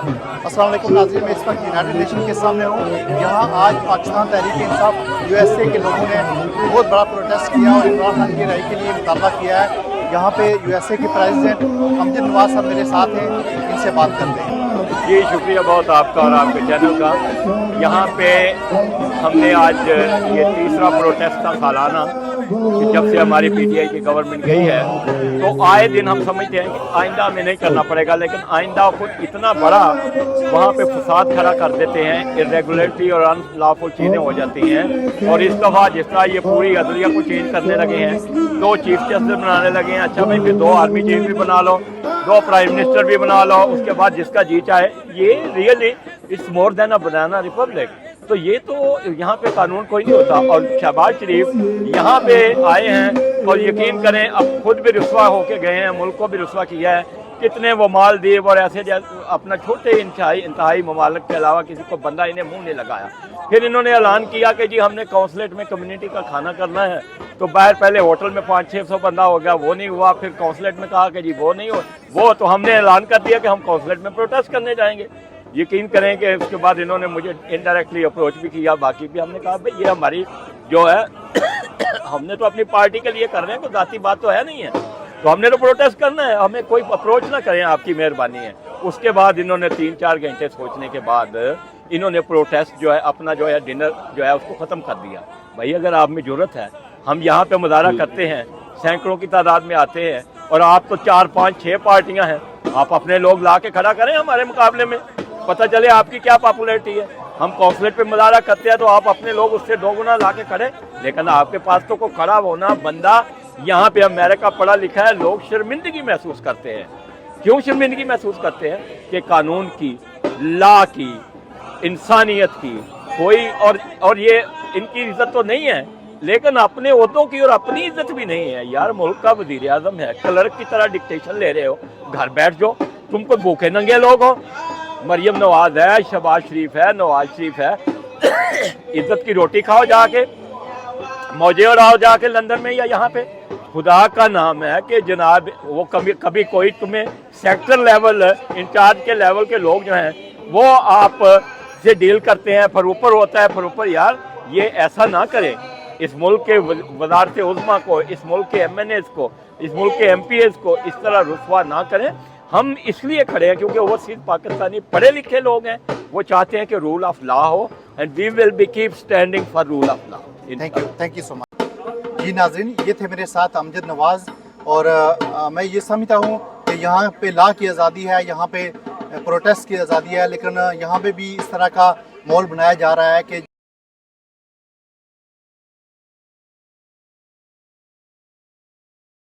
अस्सलाम वालेकुम नाज़रीन, मैं इस वक्त यूनाइटेड नेशन के सामने हूँ। यहाँ आज पाकिस्तान तहरीक इंसाफ USA के लोगों ने बहुत बड़ा प्रोटेस्ट किया और इमरान खान की रहाई के लिए मुतालबा किया है। यहाँ पे USA के प्रेसिडेंट अमजद नवाज साहब मेरे साथ हैं, इनसे बात करते हैं। जी शुक्रिया बहुत आपका और आपके चैनल का। यहाँ पे हमने आज ये तीसरा प्रोटेस्ट था सालाना कि जब से हमारी PTI की गवर्नमेंट गई है, तो आए दिन हम समझते हैं कि आइंदा हमें नहीं करना पड़ेगा, लेकिन आइंदा खुद इतना बड़ा वहाँ पे फसाद खड़ा कर देते हैं, इरेगुलरिटी और अनलॉफुल चीज़ें हो जाती हैं। और इस दफ़ा जिस तरह ये पूरी अदलिया को चेंज करने लगे हैं, 2 चीफ जस्टिस बनाने लगे हैं। अच्छा भाई, फिर 2 आर्मी चीफ भी बना लो, 2 प्राइम मिनिस्टर भी बना लो, उसके बाद जिसका जी चाहे। ये really it's more than a banana Republic. तो ये तो यहाँ पे कानून कोई नहीं होता। और शहबाज शरीफ यहाँ पे आए हैं और यकीन करें अब खुद भी रुस्वा होके गए हैं, मुल्क को भी रुस्वा किया है। कितने वो मालदीव और ऐसे अपना छोटे इंतहाई ममालिक के अलावा किसी को बंदा इन्हें मुंह नहीं लगाया। फिर इन्होंने ऐलान किया कि जी हमने कौंसलेट में कम्युनिटी का खाना करना है, तो बाहर पहले होटल में 500-600 बंदा हो गया, वो नहीं हुआ। फिर कौंसलेट में कहा कि जी वो नहीं हो, वो तो हमने ऐलान कर दिया कि हम कौंसलेट में प्रोटेस्ट करने जाएंगे। यकीन करें कि उसके बाद इन्होंने मुझे इनडायरेक्टली अप्रोच भी किया, बाकी भी हमने कहा भाई ये हमारी जो है हमने तो अपनी पार्टी के लिए कर रहे हैं, कोई जाती बात तो है नहीं है, तो हमने तो प्रोटेस्ट करना है, हमें कोई अप्रोच ना करें, आपकी मेहरबानी है। उसके बाद इन्होंने 3-4 घंटे सोचने के बाद इन्होंने प्रोटेस्ट जो है अपना जो है डिनर जो है उसको ख़त्म कर दिया। भाई अगर आप में ज़रूरत है, हम यहाँ पे मुजाहरा करते हैं, सैकड़ों की तादाद में आते हैं, और आप तो 4-5-6 पार्टियाँ हैं, आप अपने लोग ला के खड़ा करें हमारे मुकाबले में, पता चले आपकी क्या पॉपुलैरिटी है। हम कॉन्सुलेट पे मुजाहरा करते हैं तो आप अपने लोग उससे 2 गुना ला के खड़े, लेकिन आपके पास तो कोई खड़ा होना बंदा। यहाँ पे अमेरिका पढ़ा लिखा है, लोग शर्मिंदगी महसूस करते हैं। क्यों शर्मिंदगी महसूस करते हैं? कि कानून की, लॉ की, इंसानियत की कोई और ये इनकी इज्जत तो नहीं है, लेकिन अपने ओहदों की और अपनी इज्जत भी नहीं है। यार मुल्क का वजीर आजम है, क्लर्क की तरह डिक्टेशन ले रहे हो, घर बैठ जाओ। तुम कोई भूखे नंगे लोग हो? मरियम नवाज है, शहबाज शरीफ है, नवाज शरीफ है, इज्जत की रोटी खाओ जाके, मौजे उड़ाओ जाके लंदन में या यहाँ पे। खुदा का नाम है कि जनाब वो कभी कोई तुम्हें सेक्टर लेवल इंचार्ज के लेवल के लोग जो हैं वो आप से डील करते हैं, फिर ऊपर होता है, फिर ऊपर। यार ये ऐसा ना करें। इस मुल्क के वज़ारत उज़्मा को, इस मुल्क के MNAs को, इस मुल्क के MPs को इस तरह रुस्वा ना करें। हम इसलिए खड़े हैं क्योंकि वो सिर्फ पाकिस्तानी पढ़े लिखे लोग हैं, वो चाहते हैं कि रूल ऑफ लॉ हो, and we will be keep standing for rule of law. Thank you so much. जी नाज़रीन, ये थे मेरे साथ अमजद नवाज, और मैं ये समझता हूँ कि यहाँ पे लॉ की आज़ादी है, यहाँ पे प्रोटेस्ट की आज़ादी है, लेकिन यहाँ पे भी इस तरह का माहौल बनाया जा रहा है कि